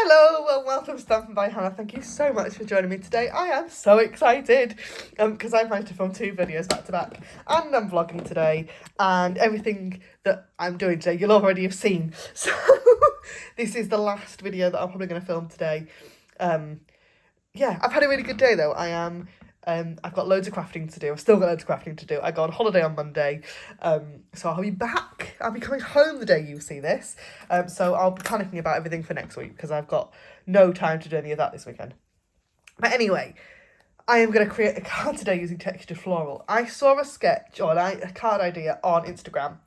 Hello and welcome to Stampin' by Hannah. Thank you so much for joining me today. I am so excited because I've managed to film 2 videos back to back and I'm vlogging today, and everything that I'm doing today you'll already have seen. So this is the last video that I'm probably going to film today. Yeah, I've had a really good day though. I've got loads of crafting to do. I've still got loads of crafting to do. I go on holiday on Monday, so I'll be back. I'll be coming home the day you see this. So I'll be panicking about everything for next week because I've got no time to do any of that this weekend. But anyway, I am going to create a card today using Textured Floral. I saw a sketch or a card idea on Instagram,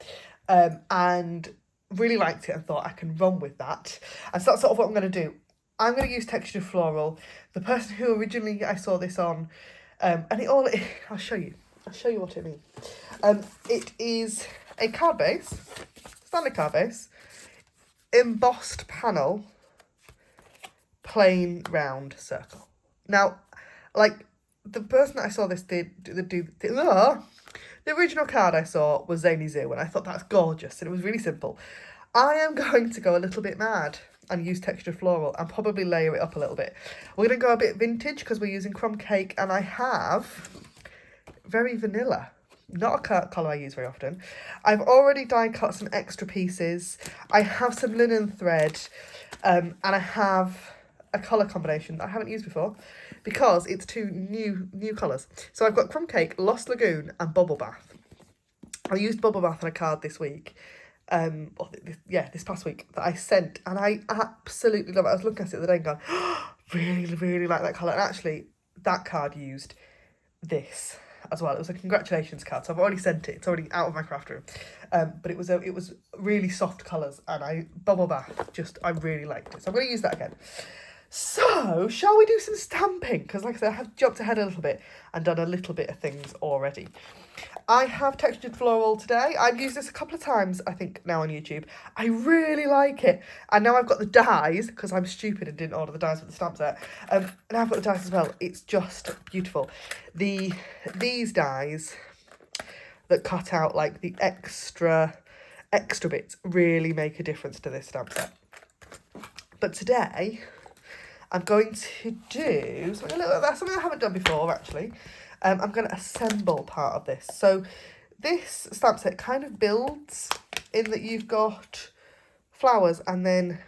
and really liked it and thought I can run with that. And so that's sort of what I'm going to do. I'm going to use Textured Floral. The person who originally I saw this on, I'll show you what it means. It is a card base, standard card base, embossed panel, plain round circle. Now, like, the person that I saw this the original card I saw was Zany Zoo, and I thought that's gorgeous, and it was really simple. I am going to go a little bit mad and use Textured Floral and probably layer it up a little bit. We're going to go a bit vintage because we're using crumb cake, and I have very vanilla. Not a colour I use very often. I've already die cut some extra pieces. I have some linen thread, and I have a colour combination that I haven't used before because it's 2 new colours. So I've got crumb cake, Lost Lagoon and Bubble Bath. I used Bubble Bath on a card this week. This past week that I sent, and I absolutely love it. I was looking at it the other day and going, oh, really like that colour. And actually, that card used this as well. It was a congratulations card, so I've already sent it. It's already out of my craft room. But it was really soft colours, and Bubble Bath, I really liked it. So I'm going to use that again. So, shall we do some stamping? Because like I said, I have jumped ahead a little bit and done a little bit of things already. I have Textured Floral today. I've used this a couple of times, I think, now on YouTube. I really like it. And now I've got the dies, because I'm stupid and didn't order the dies with the stamp set. Now I've got the dies as well. It's just beautiful. These dies that cut out, like, the extra bits really make a difference to this stamp set. But today I'm going to do something I haven't done before, actually. I'm going to assemble part of this. So this stamp set kind of builds in that you've got flowers and then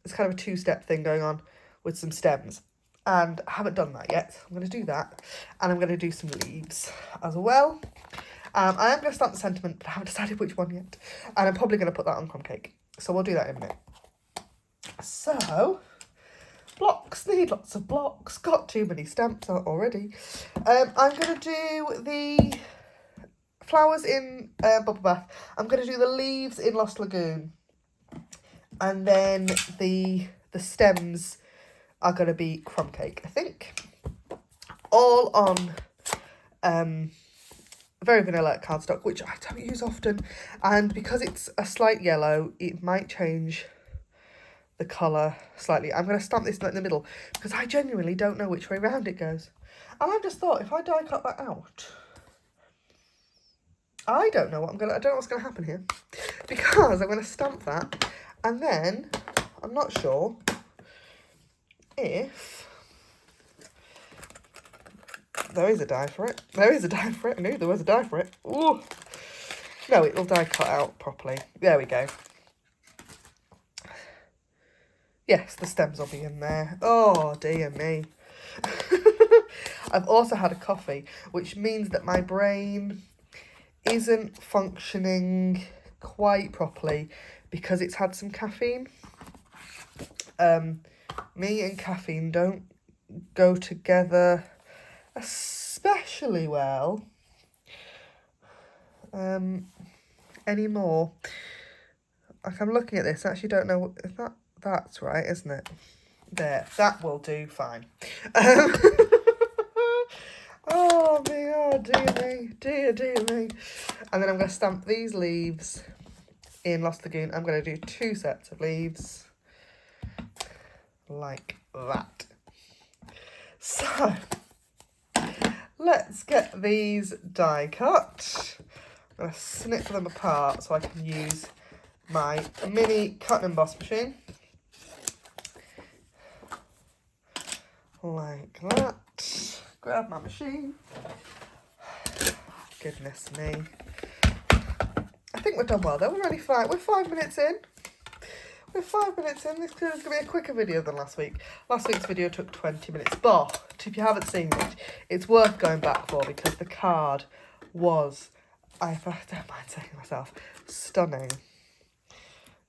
it's kind of a 2-step thing going on with some stems. And I haven't done that yet. I'm going to do that. And I'm going to do some leaves as well. I am going to stamp the sentiment, but I haven't decided which one yet. And I'm probably going to put that on crumb cake. So we'll do that in a minute. So, blocks, need lots of blocks, got too many stamps out already. I'm going to do the flowers in Bubble Bath. I'm going to do the leaves in Lost Lagoon. And then the stems are going to be crumb cake, I think. All on very vanilla cardstock, which I don't use often. And because it's a slight yellow, it might change the colour slightly. I'm going to stamp this in the middle because I genuinely don't know which way round it goes. And I've just thought, if I die cut that out, I don't know what's going to happen here, because I'm going to stamp that and then I'm not sure if there is a die for it. There is a die for it. I knew there was a die for it. Ooh. No, it'll die cut out properly. There we go. Yes, the stems will be in there. Oh, dear me. I've also had a coffee, which means that my brain isn't functioning quite properly because it's had some caffeine. Me and caffeine don't go together especially well anymore. Like, I'm looking at this, I actually don't know if that's right, isn't it? There, that will do fine. Oh me, oh dear me. And then I'm going to stamp these leaves in Lost Lagoon. I'm going to do 2 sets of leaves like that. So, let's get these die cut. I'm going to snip them apart so I can use my mini cut and emboss machine. like that. Grab my machine. Goodness me. I think we're done well though. We're 5 minutes in. We're 5 minutes in. This is going to be a quicker video than last week. Last week's video took 20 minutes. But if you haven't seen it, it's worth going back for because the card was, I don't mind saying it myself, stunning.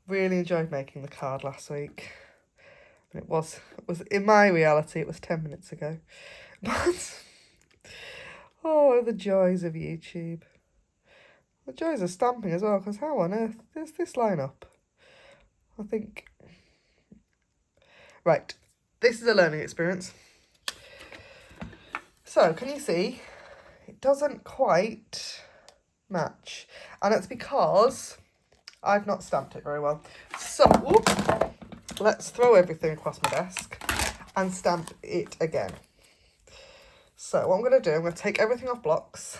Really enjoyed making the card last week. It was in my reality, it was 10 minutes ago. But, oh, the joys of YouTube. The joys of stamping as well, because how on earth does this line up? I think... Right, this is a learning experience. So, can you see? It doesn't quite match. And it's because I've not stamped it very well. So, let's throw everything across my desk and stamp it again. So what I'm going to do, I'm going to take everything off blocks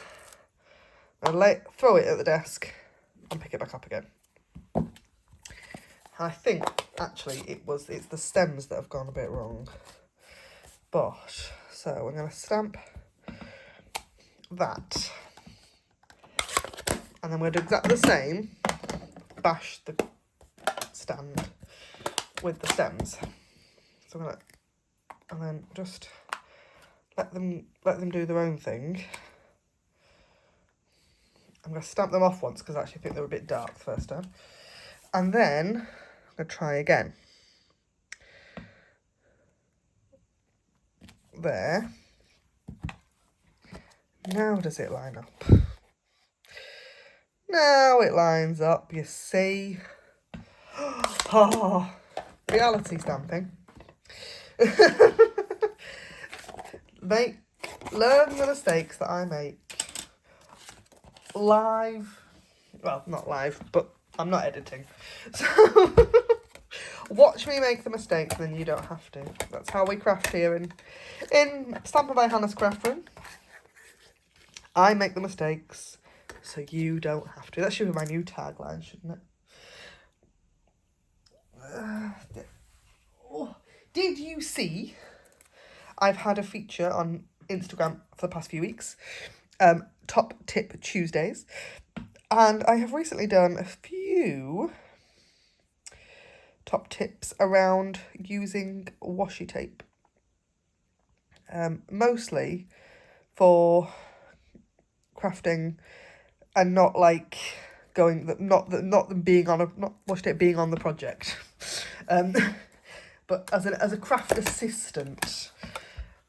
and throw it at the desk and pick it back up again. I think, actually, it's the stems that have gone a bit wrong. But, so I'm going to stamp that. And then we're going to do exactly the same, bash the stand with the stems. So I'm gonna, and then just let them do their own thing. I'm gonna stamp them off once because I actually think they were a bit dark the first time. And then I'm gonna try again. There. Now does it line up? Now it lines up, you see. Oh, reality stamping. Learn the mistakes that I make live. Well, not live, but I'm not editing. So watch me make the mistakes, then you don't have to. That's how we craft here in Stampin' by Hannah's Craft Room. I make the mistakes, so you don't have to. That should be my new tagline, shouldn't it? Did you see? I've had a feature on Instagram for the past few weeks, Top Tip Tuesdays, and I have recently done a few top tips around using washi tape, mostly for crafting and not like not them being on not washi tape being on the project, but as a craft assistant.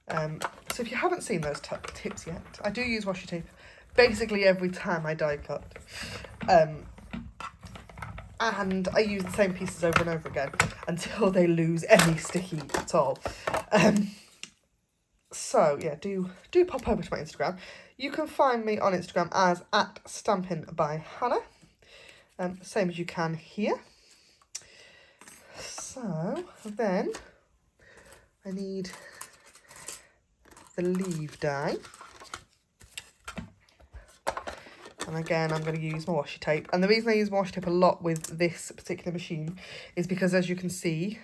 So if you haven't seen those tips yet, I do use washi tape basically every time I die cut. And I use the same pieces over and over again until they lose any sticky at all. So yeah, do pop over to my Instagram. You can find me on Instagram as @StampinByHannah. Same as you can here. So then I need the leaf die. And again, I'm going to use my washi tape. And the reason I use washi tape a lot with this particular machine is because, as you can see,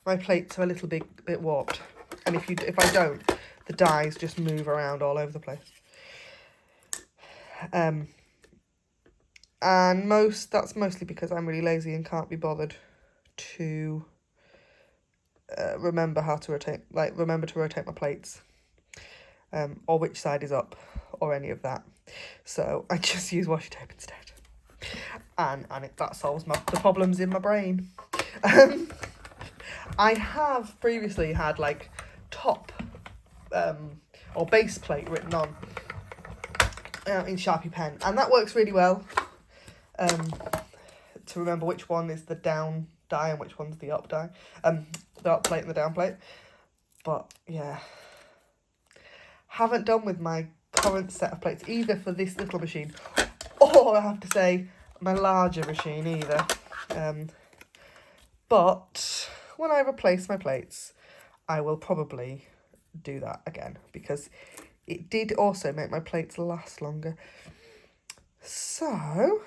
my plates are a little bit warped. And if I don't, the dies just move around all over the place. And that's mostly because I'm really lazy and can't be bothered to remember to rotate my plates, or which side is up, or any of that. So I just use washi tape instead, and that solves the problems in my brain. I have previously had like top or base plate written on in Sharpie pen, and that works really well to remember which one is the down die and which one's the up die, the up plate and the down plate. But yeah, haven't done with my current set of plates either for this little machine, or I have to say my larger machine either. But when I replace my plates, I will probably do that again, because it did also make my plates last longer. So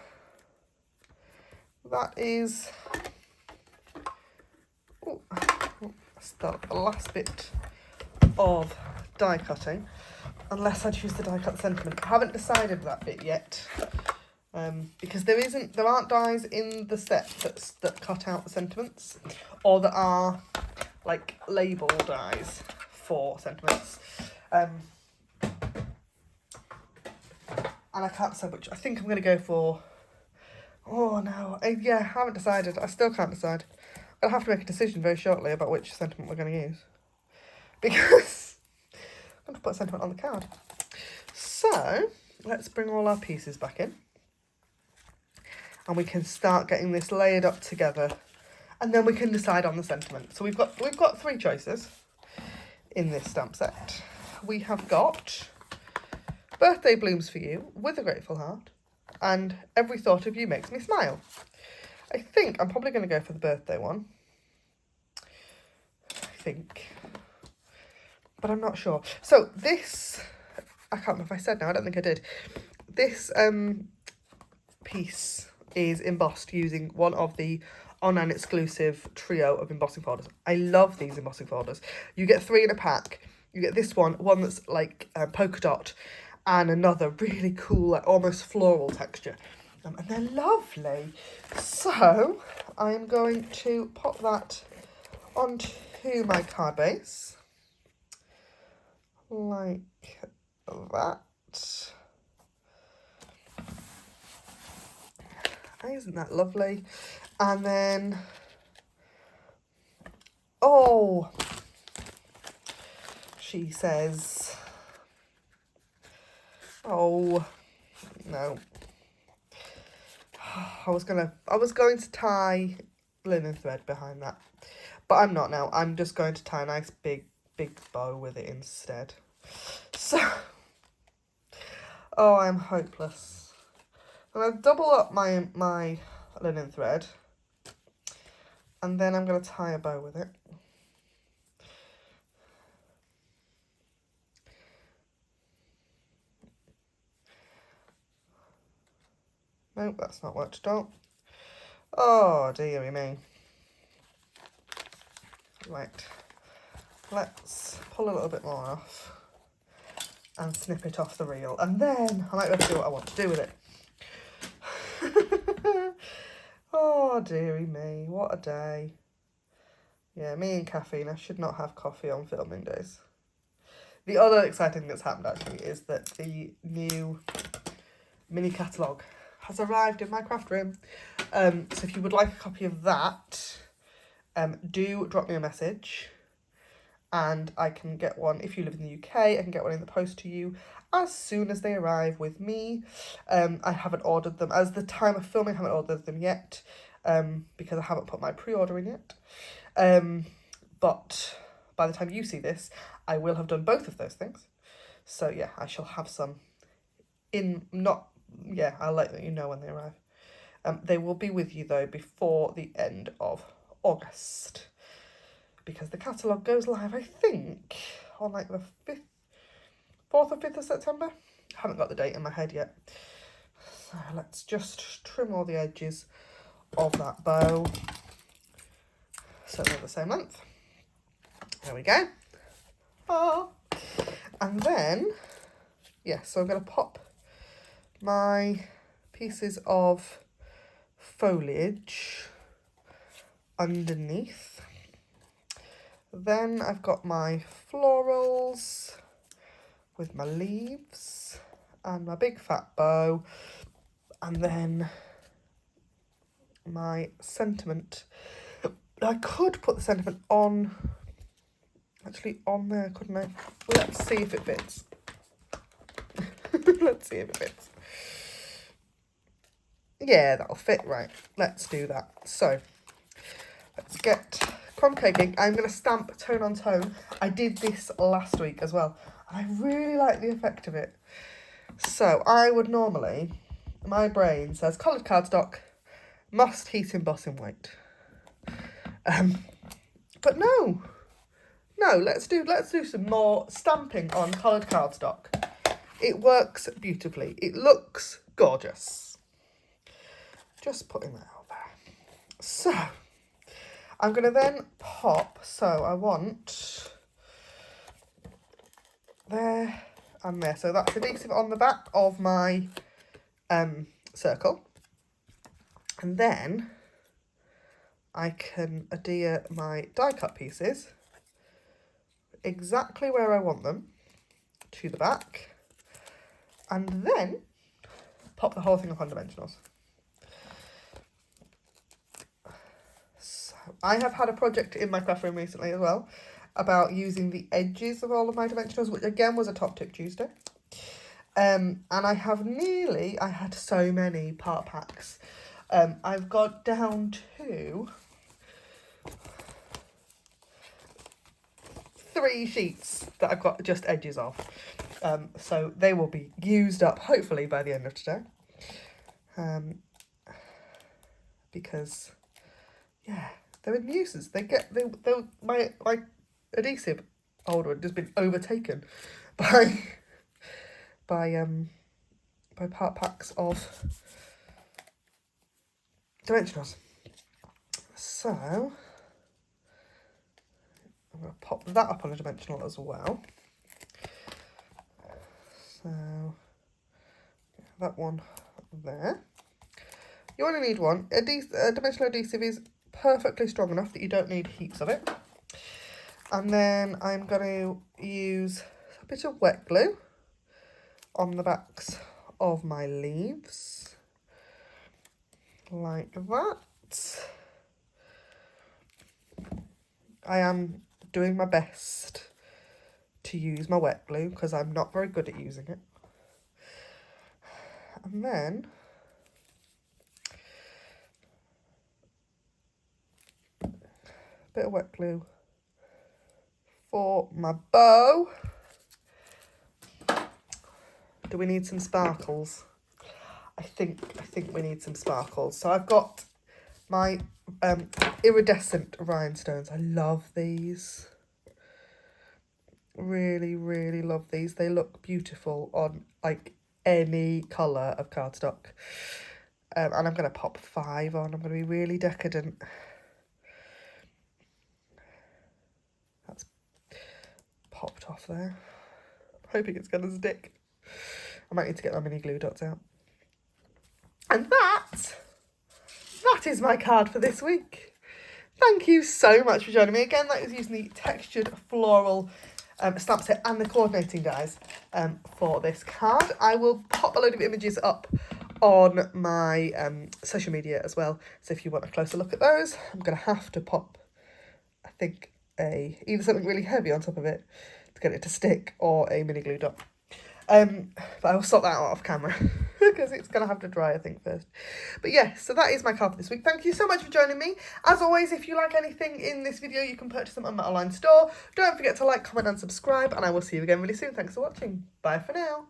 that is the last bit of die cutting, unless I choose the die cut sentiment. I haven't decided that bit yet, because there aren't dies in the set that cut out the sentiments, or that are like label dies for sentiments. And I can't decide which. I think I'm going to go for... Oh no, yeah, I haven't decided. I still can't decide. I'll have to make a decision very shortly about which sentiment we're going to use, because I'm going to put a sentiment on the card. So let's bring all our pieces back in, and we can start getting this layered up together, and then we can decide on the sentiment. So we've got 3 choices in this stamp set. We have got Birthday Blooms for You with a Grateful Heart, and Every Thought of You Makes Me Smile. I think I'm probably going to go for the birthday one. I think. But I'm not sure. So this, I can't remember if I said now, I don't think I did. This piece is embossed using one of the online exclusive trio of embossing folders. I love these embossing folders. You get 3 in a pack. You get this one that's like polka dot, and another really cool, like almost floral texture. And they're lovely. So I am going to pop that onto my card base, like that. Isn't that lovely? And then, oh, she says, oh, no. I was going to tie linen thread behind that, but I'm not now. I'm just going to tie a nice big bow with it instead. So, oh, I'm hopeless. I'm going to double up my linen thread, and then I'm going to tie a bow with it. Nope, that's not worked at all. Oh, dearie me. Right, let's pull a little bit more off and snip it off the reel, and then I might be able to do what I want to do with it. Oh, dearie me, what a day. Yeah, me and caffeine. I should not have coffee on filming days. The other exciting thing that's happened actually is that the new mini catalogue has arrived in my craft room. So if you would like a copy of that, do drop me a message, and I can get one. If you live in the UK, I can get one in the post to you as soon as they arrive with me. I haven't ordered them. As the time of filming, I haven't ordered them yet, because I haven't put my pre-order in yet. But by the time you see this, I will have done both of those things. So yeah, I shall have some I'll let you know when they arrive. They will be with you though before the end of August, because the catalogue goes live, I think, on like the 4th or 5th of September. I haven't got the date in my head yet. So let's just trim all the edges of that bow so they're the same length. There we go. Oh. And then, so I'm going to pop my pieces of foliage underneath. Then I've got my florals with my leaves and my big fat bow, and then my sentiment. I could put the sentiment on there, couldn't I? Let's see if it fits. Let's see if it fits. Yeah, that'll fit, right. Let's do that. So, let's get crumb caking. I'm going to stamp tone on tone. I did this last week as well, and I really like the effect of it. So, I would normally, my brain says coloured cardstock, must heat emboss in white. But no, let's do some more stamping on coloured cardstock. It works beautifully. It looks gorgeous. Just putting that out there. So, I'm going to then pop, so I want there and there. So that's adhesive on the back of my circle. And then I can adhere my die cut pieces exactly where I want them to the back, and then pop the whole thing up on dimensionals. So I have had a project in my craft room recently as well about using the edges of all of my dimensionals, which again was a Top Tip Tuesday. And I had so many part packs. I've got down to 3 sheets that I've got just edges of. So they will be used up hopefully by the end of today. Because yeah, they're a nuisance. My adhesive holder had just been overtaken by part packs of dimensionals. So I'm going to pop that up on a dimensional as well. So that one there. You only need one. Dimensional adhesive is perfectly strong enough that you don't need heaps of it. And then I'm going to use a bit of wet glue on the backs of my leaves, like that. I am doing my best to use my wet glue because I'm not very good at using it. And then a bit of wet glue for my bow. Do we need some sparkles? I think we need some sparkles. So I've got my iridescent rhinestones. I love these. Really, really love these. They look beautiful on like any colour of cardstock. And I'm going to pop 5 on. I'm going to be really decadent. That's popped off there. I'm hoping it's going to stick. I might need to get my mini glue dots out. And that is my card for this week. Thank you so much for joining me. Again, that was using the Textured Floral stamp set and the coordinating dies for this card. I will pop a load of images up on my social media as well. So if you want a closer look at those, I'm going to have to pop, I think, either something really heavy on top of it to get it to stick or a mini glue dot. But I will sort that out off camera because it's going to have to dry, I think, first. But yeah, so that is my card for this week. Thank you so much for joining me. As always, if you like anything in this video, you can purchase them on my online store. Don't forget to like, comment and subscribe, and I will see you again really soon. Thanks for watching. Bye for now.